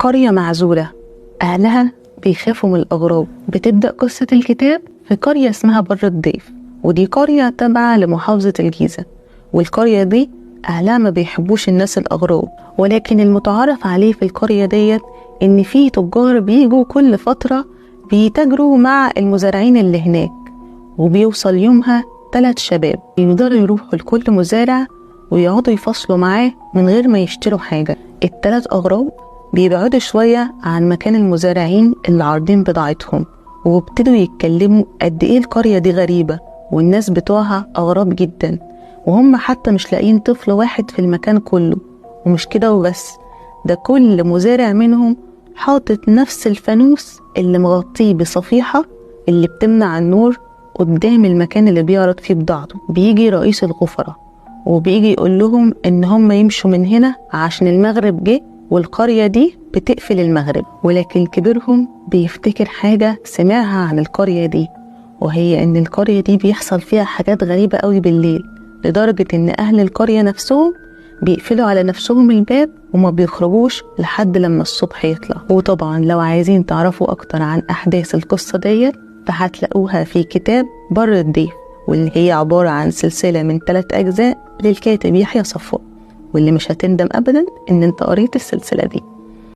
قرية معزولة أهلها بيخافوا من الأغراب. بتبدأ قصة الكتاب في قرية اسمها بر الضيف، ودي قرية تابعة لمحافظة الجيزة. والقرية دي أهلها ما بيحبوش الناس الأغراب، ولكن المتعارف عليه في القرية ديت إن في تجار بيجوا كل فترة بيتاجروا مع المزارعين اللي هناك، وبيوصل يومها 3 شباب يقدروا يروحوا لكل مزارع ويقعدوا يفصلوا معاه من غير ما يشتروا حاجة. ال3 أغراب بيبعدوا شوية عن مكان المزارعين اللي عارضين بضاعتهم، وابتدوا يتكلموا قد ايه القرية دي غريبة والناس بتوعها أغراب جدا، وهم حتى مش لاقين طفل واحد في المكان كله. ومش كده وبس، ده كل مزارع منهم حاطط نفس الفانوس اللي مغطيه بصفيحة اللي بتمنع النور قدام المكان اللي بيعرض فيه بضاعته. بيجي رئيس الغفرة وبيجي يقول لهم ان هم يمشوا من هنا عشان المغرب جه والقرية دي بتقفل المغرب. ولكن كبيرهم بيفتكر حاجة سمعها عن القرية دي، وهي ان القرية دي بيحصل فيها حاجات غريبة قوي بالليل، لدرجة ان اهل القرية نفسهم بيقفلوا على نفسهم الباب وما بيخرجوش لحد لما الصبح يطلع. وطبعا لو عايزين تعرفوا اكتر عن احداث القصة ديت فهتلاقوها في كتاب بر الضيف، واللي هي عبارة عن سلسلة من 3 أجزاء للكاتب يحيى صفوان، واللي مش هتندم أبدا إن انت قريت السلسلة دي.